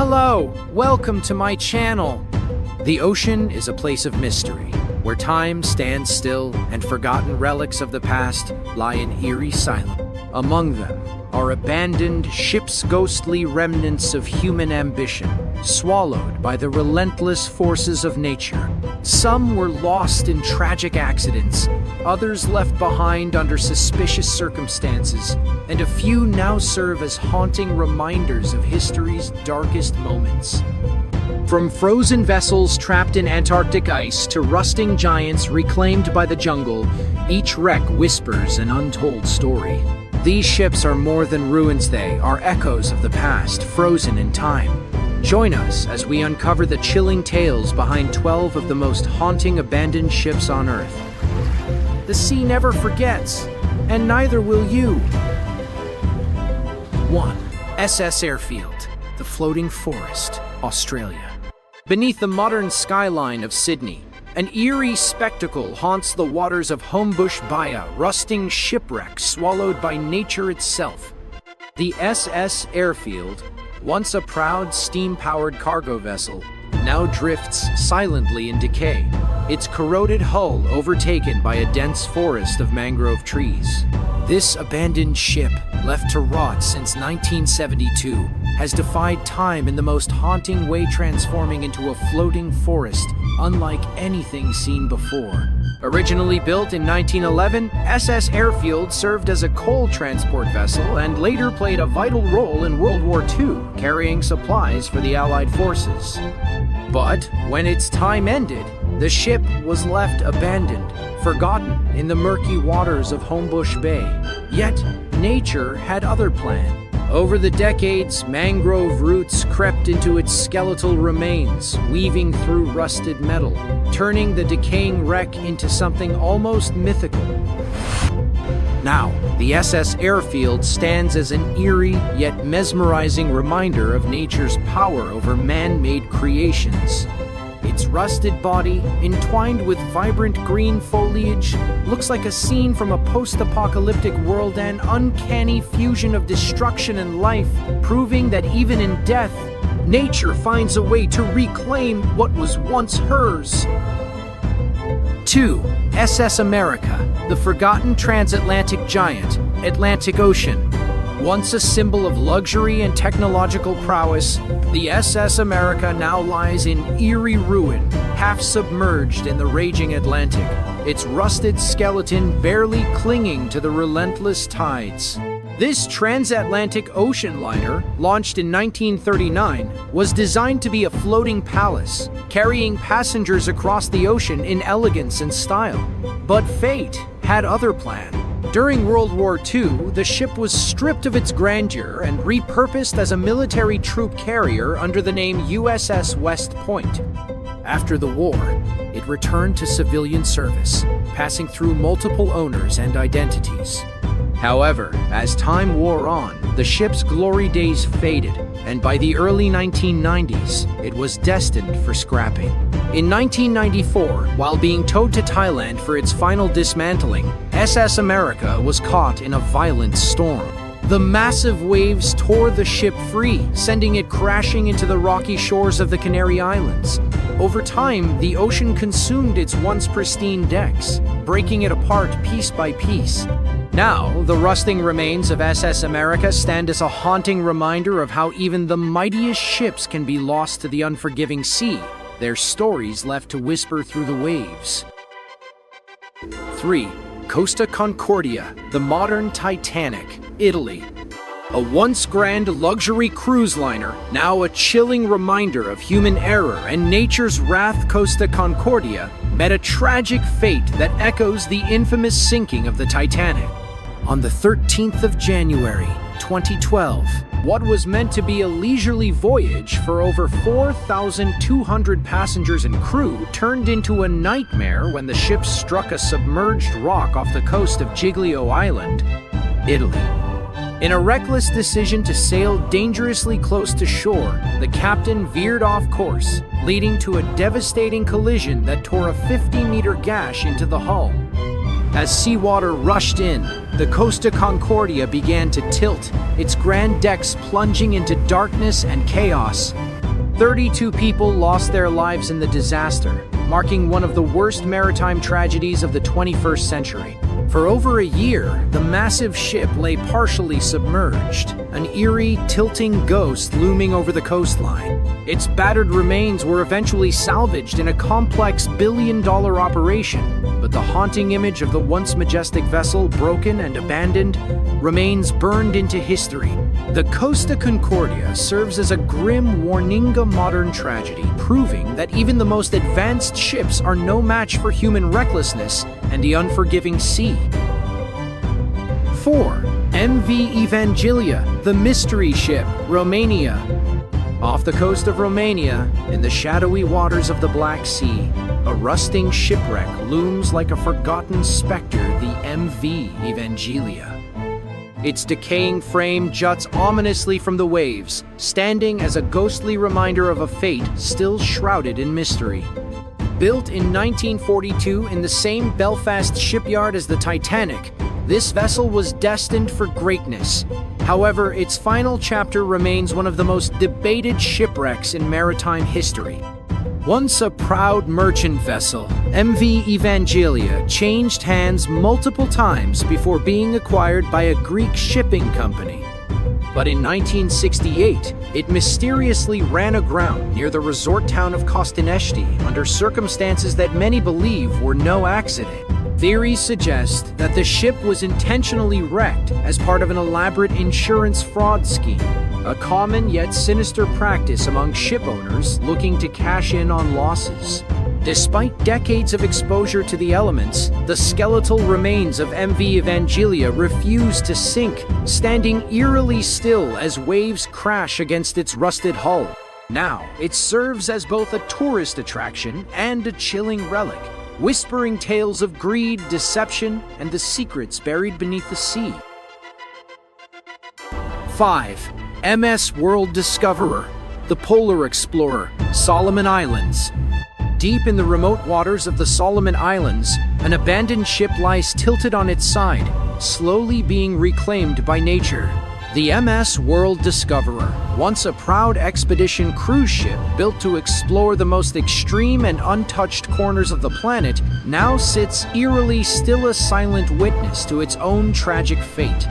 Hello, welcome to my channel. The ocean is a place of mystery, where time stands still and forgotten relics of the past lie in eerie silence. Among them are abandoned ships, ghostly remnants of human ambition, swallowed by the relentless forces of nature. Some were lost in tragic accidents, others left behind under suspicious circumstances, and a few now serve as haunting reminders of history's darkest moments. From frozen vessels trapped in Antarctic ice to rusting giants reclaimed by the jungle, each wreck whispers an untold story. These ships are more than ruins, they are echoes of the past, frozen in time. Join us as we uncover the chilling tales behind 12 of the most haunting abandoned ships on Earth. The sea never forgets, and neither will you. 1. SS Ayrfield, the Floating Forest, Australia. Beneath the modern skyline of Sydney, an eerie spectacle haunts the waters of Homebush Baya, rusting shipwrecks swallowed by nature itself. The SS Ayrfield, once a proud steam-powered cargo vessel, now drifts silently in decay, its corroded hull overtaken by a dense forest of mangrove trees. This abandoned ship, left to rot since 1972, has defied time in the most haunting way, transforming into a floating forest unlike anything seen before. Originally built in 1911, SS Ayrfield served as a coal transport vessel and later played a vital role in World War II, carrying supplies for the Allied forces. But when its time ended, the ship was left abandoned, forgotten in the murky waters of Homebush Bay. Yet, nature had other plans. Over the decades, mangrove roots crept into its skeletal remains, weaving through rusted metal, turning the decaying wreck into something almost mythical. Now, the SS Ayrfield stands as an eerie yet mesmerizing reminder of nature's power over man-made creations. Its rusted body, entwined with vibrant green foliage, looks like a scene from a post-apocalyptic world, an uncanny fusion of destruction and life, proving that even in death, nature finds a way to reclaim what was once hers. 2. SS America, the forgotten transatlantic giant, Atlantic Ocean. Once a symbol of luxury and technological prowess, the SS America now lies in eerie ruin, half submerged in the raging Atlantic, its rusted skeleton barely clinging to the relentless tides. This transatlantic ocean liner, launched in 1939, was designed to be a floating palace, carrying passengers across the ocean in elegance and style. But fate had other plans. During World War II, the ship was stripped of its grandeur and repurposed as a military troop carrier under the name USS West Point. After the war, it returned to civilian service, passing through multiple owners and identities. However, as time wore on, the ship's glory days faded, and by the early 1990s, it was destined for scrapping. In 1994, while being towed to Thailand for its final dismantling, SS America was caught in a violent storm. The massive waves tore the ship free, sending it crashing into the rocky shores of the Canary Islands. Over time, the ocean consumed its once pristine decks, breaking it apart piece by piece. Now, the rusting remains of SS America stand as a haunting reminder of how even the mightiest ships can be lost to the unforgiving sea, their stories left to whisper through the waves. 3. Costa Concordia, the modern Titanic, Italy. A once grand luxury cruise liner, now a chilling reminder of human error and nature's wrath, Costa Concordia met a tragic fate that echoes the infamous sinking of the Titanic. On the 13th of January, 2012, what was meant to be a leisurely voyage for over 4,200 passengers and crew turned into a nightmare when the ship struck a submerged rock off the coast of Giglio Island, Italy. In a reckless decision to sail dangerously close to shore, the captain veered off course, leading to a devastating collision that tore a 50-meter gash into the hull. As seawater rushed in, the Costa Concordia began to tilt, its grand decks plunging into darkness and chaos. 32 people lost their lives in the disaster, marking one of the worst maritime tragedies of the 21st century. For over a year, the massive ship lay partially submerged, an eerie, tilting ghost looming over the coastline. Its battered remains were eventually salvaged in a complex billion-dollar operation, but the haunting image of the once majestic vessel, broken and abandoned, remains burned into history. The Costa Concordia serves as a grim warning of modern tragedy, proving that even the most advanced ships are no match for human recklessness and the unforgiving sea. 4. MV Evangelia, the mystery ship, Romania. Off the coast of Romania, in the shadowy waters of the Black Sea, a rusting shipwreck looms like a forgotten specter, the MV Evangelia. Its decaying frame juts ominously from the waves, standing as a ghostly reminder of a fate still shrouded in mystery. Built in 1942 in the same Belfast shipyard as the Titanic, this vessel was destined for greatness. However, its final chapter remains one of the most debated shipwrecks in maritime history. Once a proud merchant vessel, MV Evangelia changed hands multiple times before being acquired by a Greek shipping company. But in 1968, it mysteriously ran aground near the resort town of Captayannis under circumstances that many believe were no accident. Theories suggest that the ship was intentionally wrecked as part of an elaborate insurance fraud scheme, a common yet sinister practice among ship owners looking to cash in on losses. Despite decades of exposure to the elements, the skeletal remains of MV Evangelia refuse to sink, standing eerily still as waves crash against its rusted hull. Now, it serves as both a tourist attraction and a chilling relic, whispering tales of greed, deception, and the secrets buried beneath the sea. 5. MS World Discoverer, the Polar Explorer, Solomon Islands. Deep in the remote waters of the Solomon Islands, an abandoned ship lies tilted on its side, slowly being reclaimed by nature. The MS World Discoverer, once a proud expedition cruise ship built to explore the most extreme and untouched corners of the planet, now sits eerily still a silent witness to its own tragic fate.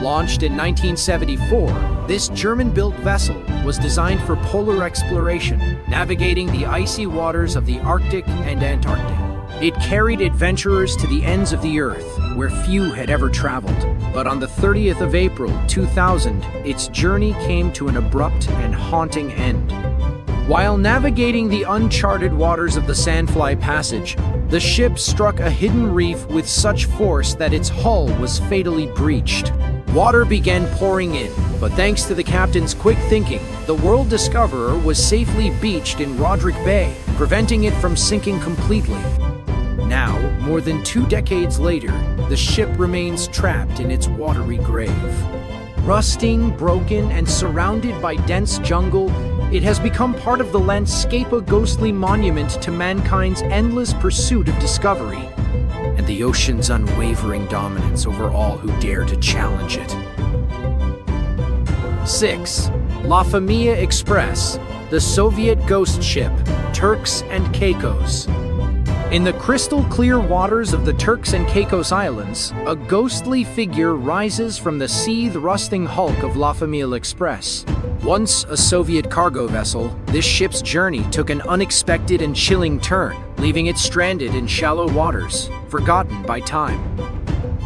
Launched in 1974, this German-built vessel was designed for polar exploration, navigating the icy waters of the Arctic and Antarctic. It carried adventurers to the ends of the Earth, where few had ever traveled. But on the 30th of April, 2000, its journey came to an abrupt and haunting end. While navigating the uncharted waters of the Sandfly Passage, the ship struck a hidden reef with such force that its hull was fatally breached. Water began pouring in, but thanks to the captain's quick thinking, the World Discoverer was safely beached in Roderick Bay, preventing it from sinking completely. Now, more than 2 decades later, the ship remains trapped in its watery grave. Rusting, broken, and surrounded by dense jungle, it has become part of the landscape, a ghostly monument to mankind's endless pursuit of discovery, and the ocean's unwavering dominance over all who dare to challenge it. 6. La Famille Express, the Soviet ghost ship, Turks and Caicos. In the crystal-clear waters of the Turks and Caicos Islands, a ghostly figure rises from the seethe-rusting hulk of La Famille Express. Once a Soviet cargo vessel, this ship's journey took an unexpected and chilling turn, leaving it stranded in shallow waters, forgotten by time.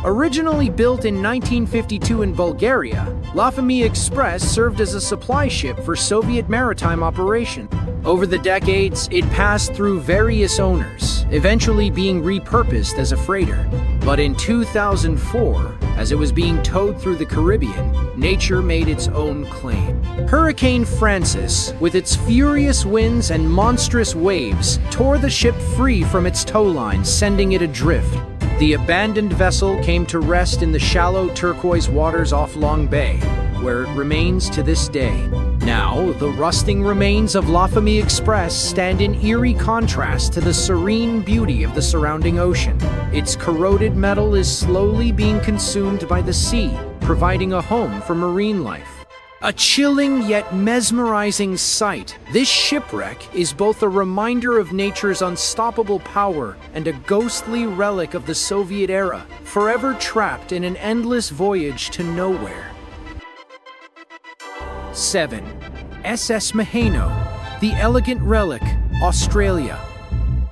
Originally built in 1952 in Bulgaria, La Famille Express served as a supply ship for Soviet maritime operation. Over the decades, it passed through various owners, eventually being repurposed as a freighter. But in 2004, as it was being towed through the Caribbean, nature made its own claim. Hurricane Francis, with its furious winds and monstrous waves, tore the ship free from its tow line, sending it adrift. The abandoned vessel came to rest in the shallow turquoise waters off Long Bay, where it remains to this day. Now, the rusting remains of La Famille Express stand in eerie contrast to the serene beauty of the surrounding ocean. Its corroded metal is slowly being consumed by the sea, providing a home for marine life. A chilling yet mesmerizing sight, this shipwreck is both a reminder of nature's unstoppable power and a ghostly relic of the Soviet era, forever trapped in an endless voyage to nowhere. 7. SS Maheno, the elegant relic, Australia.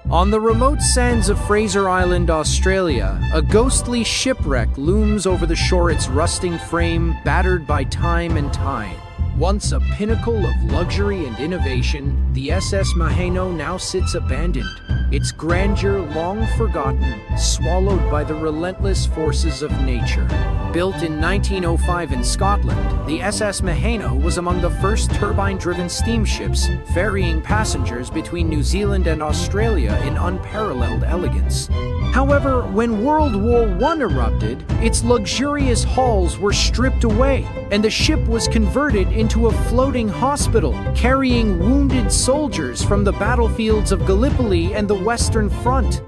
On the remote sands of Fraser Island, Australia, a ghostly shipwreck looms over the shore, its rusting frame battered by time and tide. Once a pinnacle of luxury and innovation, the SS Maheno now sits abandoned, its grandeur long forgotten, swallowed by the relentless forces of nature. Built in 1905 in Scotland, the SS Maheno was among the first turbine-driven steamships, ferrying passengers between New Zealand and Australia in unparalleled elegance. However, when World War I erupted, its luxurious halls were stripped away, and the ship was converted into a floating hospital, carrying wounded soldiers from the battlefields of Gallipoli and the Western Front.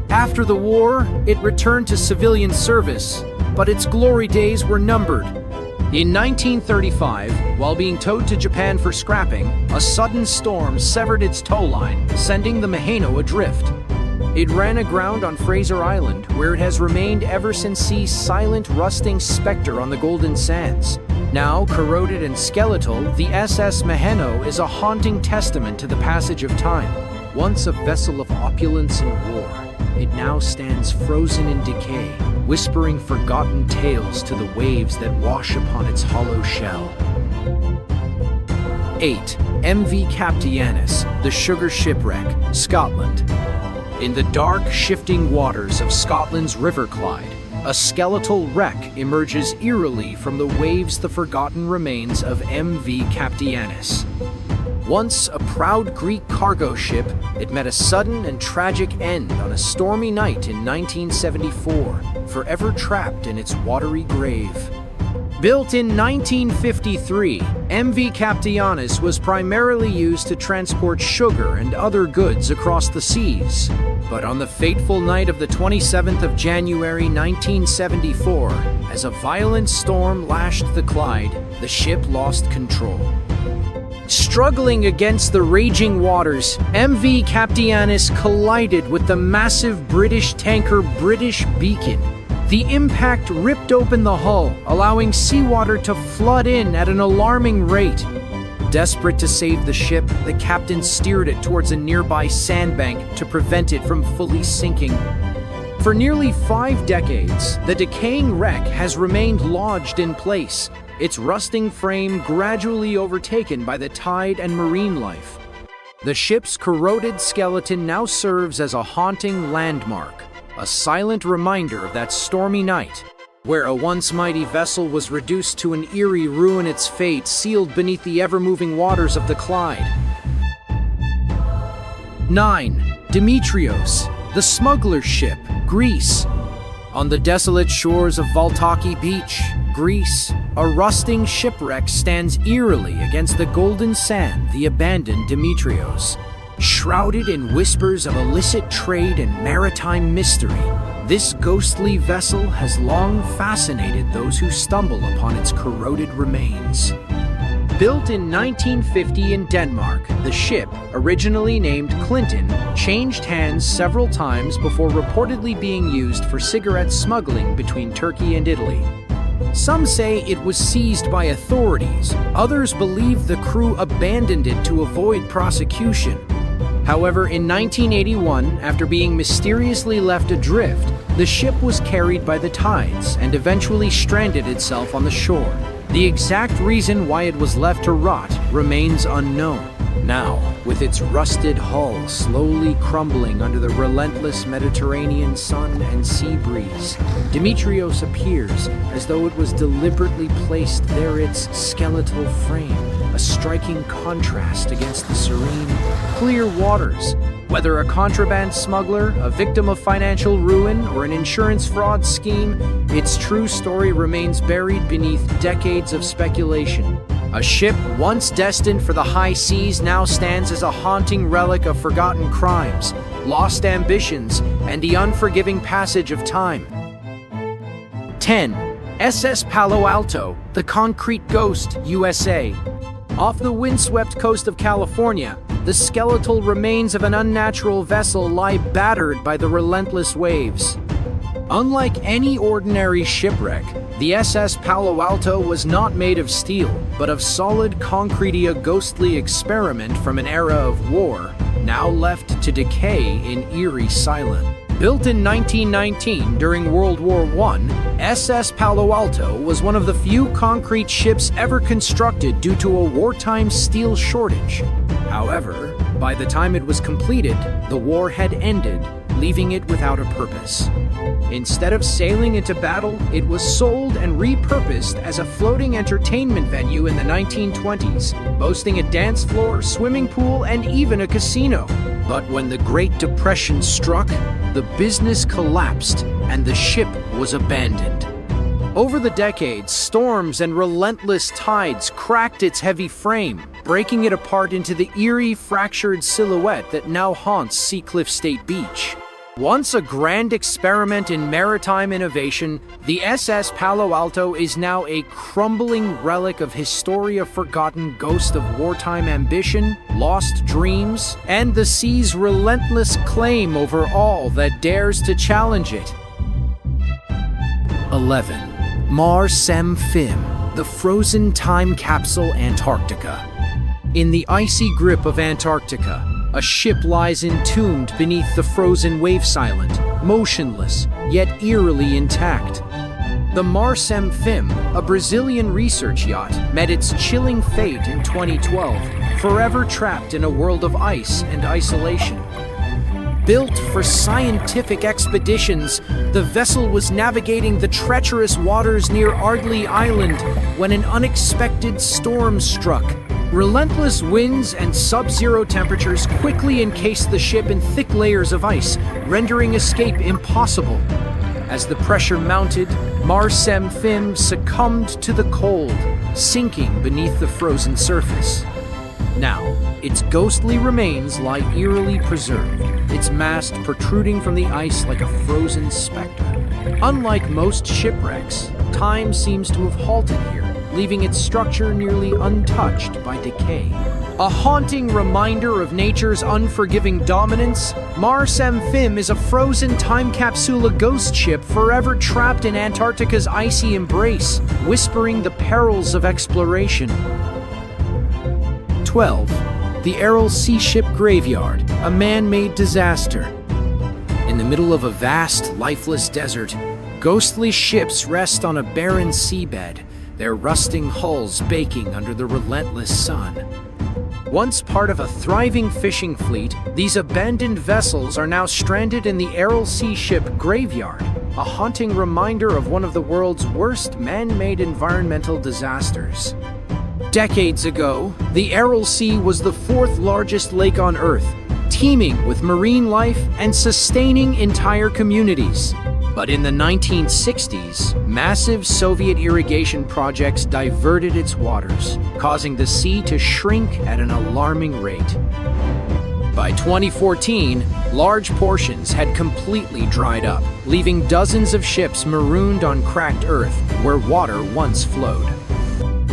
After the war, it returned to civilian service, but its glory days were numbered. In 1935, while being towed to Japan for scrapping, a sudden storm severed its tow line, sending the Maheno adrift. It ran aground on Fraser Island, where it has remained ever since, a silent, rusting specter on the golden sands. Now corroded and skeletal, the SS Maheno is a haunting testament to the passage of time. Once a vessel of opulence and war, it now stands frozen in decay, whispering forgotten tales to the waves that wash upon its hollow shell. 8. MV Captayannis, the Sugar Shipwreck, Scotland. In the dark, shifting waters of Scotland's River Clyde, a skeletal wreck emerges eerily from the waves, the forgotten remains of MV Captayannis. Once a proud Greek cargo ship, it met a sudden and tragic end on a stormy night in 1974, forever trapped in its watery grave. Built in 1953, MV Captayannis was primarily used to transport sugar and other goods across the seas. But on the fateful night of the 27th of January 1974, as a violent storm lashed the Clyde, the ship lost control. Struggling against the raging waters, MV Captayannis collided with the massive British tanker British Beacon. The impact ripped open the hull, allowing seawater to flood in at an alarming rate. Desperate to save the ship, the captain steered it towards a nearby sandbank to prevent it from fully sinking. For nearly 5 decades, the decaying wreck has remained lodged in place, its rusting frame gradually overtaken by the tide and marine life. The ship's corroded skeleton now serves as a haunting landmark, a silent reminder of that stormy night, where a once mighty vessel was reduced to an eerie ruin, its fate sealed beneath the ever-moving waters of the Clyde. 9. Demetrios, the smuggler's ship, Greece. On the desolate shores of Valtaki Beach, Greece, a rusting shipwreck stands eerily against the golden sand, the abandoned Demetrios. Shrouded in whispers of illicit trade and maritime mystery, this ghostly vessel has long fascinated those who stumble upon its corroded remains. Built in 1950 in Denmark, the ship, originally named Clinton, changed hands several times before reportedly being used for cigarette smuggling between Turkey and Italy. Some say it was seized by authorities. Others believe the crew abandoned it to avoid prosecution. However, in 1981, after being mysteriously left adrift, the ship was carried by the tides and eventually stranded itself on the shore. The exact reason why it was left to rot remains unknown. Now, with its rusted hull slowly crumbling under the relentless Mediterranean sun and sea breeze, Demetrios appears as though it was deliberately placed there, its skeletal frame, a striking contrast against the serene, clear waters. Whether a contraband smuggler, a victim of financial ruin, or an insurance fraud scheme, its true story remains buried beneath decades of speculation. A ship once destined for the high seas now stands as a haunting relic of forgotten crimes, lost ambitions, and the unforgiving passage of time. 10. SS Palo Alto, the Concrete Ghost, USA. Off the windswept coast of California, the skeletal remains of an unnatural vessel lie battered by the relentless waves. Unlike any ordinary shipwreck, the SS Palo Alto was not made of steel, but of solid concrete, a ghostly experiment from an era of war, now left to decay in eerie silence. Built in 1919 during World War I, SS Palo Alto was one of the few concrete ships ever constructed due to a wartime steel shortage. However, by the time it was completed, the war had ended, leaving it without a purpose. Instead of sailing into battle, it was sold and repurposed as a floating entertainment venue in the 1920s, boasting a dance floor, swimming pool, and even a casino. But when the Great Depression struck, the business collapsed and the ship was abandoned. Over the decades, storms and relentless tides cracked its heavy frame, breaking it apart into the eerie, fractured silhouette that now haunts Seacliff State Beach. Once a grand experiment in maritime innovation, the SS Palo Alto is now a crumbling relic of history, a forgotten ghost of wartime ambition, lost dreams, and the sea's relentless claim over all that dares to challenge it. 11. Sem Fim, the frozen time capsule Antarctica. In the icy grip of Antarctica, a ship lies entombed beneath the frozen wave silent, motionless, yet eerily intact. The Sem Fim, a Brazilian research yacht, met its chilling fate in 2012, forever trapped in a world of ice and isolation. Built for scientific expeditions, the vessel was navigating the treacherous waters near Ardley Island when an unexpected storm struck. Relentless winds and sub-zero temperatures quickly encased the ship in thick layers of ice, rendering escape impossible. As the pressure mounted, Sem Fim succumbed to the cold, sinking beneath the frozen surface. Now, its ghostly remains lie eerily preserved, its mast protruding from the ice like a frozen specter. Unlike most shipwrecks, time seems to have halted here, leaving its structure nearly untouched by decay. A haunting reminder of nature's unforgiving dominance, Sem Fim is a frozen time capsule, a ghost ship forever trapped in Antarctica's icy embrace, whispering the perils of exploration. 12. The Aral Sea ship graveyard, a man-made disaster. In the middle of a vast, lifeless desert, ghostly ships rest on a barren seabed, their rusting hulls baking under the relentless sun. Once part of a thriving fishing fleet, these abandoned vessels are now stranded in the Aral Sea ship graveyard, a haunting reminder of one of the world's worst man-made environmental disasters. Decades ago, the Aral Sea was the fourth largest lake on Earth, teeming with marine life and sustaining entire communities. But in the 1960s, massive Soviet irrigation projects diverted its waters, causing the sea to shrink at an alarming rate. By 2014, large portions had completely dried up, leaving dozens of ships marooned on cracked earth where water once flowed.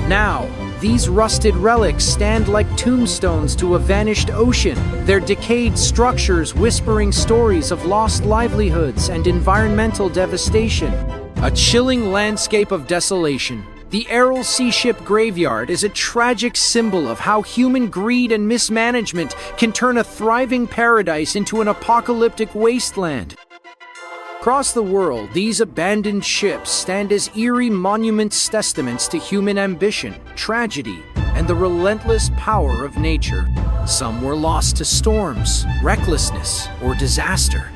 Now, these rusted relics stand like tombstones to a vanished ocean, their decayed structures whispering stories of lost livelihoods and environmental devastation. A chilling landscape of desolation, the Aral Sea ship graveyard is a tragic symbol of how human greed and mismanagement can turn a thriving paradise into an apocalyptic wasteland. Across the world, these abandoned ships stand as eerie monuments, testaments to human ambition, tragedy, and the relentless power of nature. Some were lost to storms, recklessness, or disaster,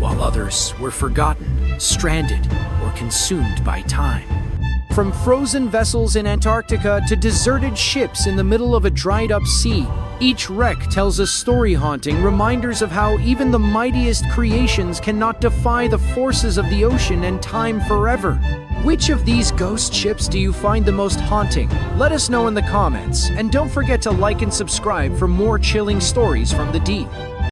while others were forgotten, stranded, or consumed by time. From frozen vessels in Antarctica to deserted ships in the middle of a dried-up sea, each wreck tells a story, haunting reminders of how even the mightiest creations cannot defy the forces of the ocean and time forever. Which of these ghost ships do you find the most haunting? Let us know in the comments, and don't forget to like and subscribe for more chilling stories from the deep.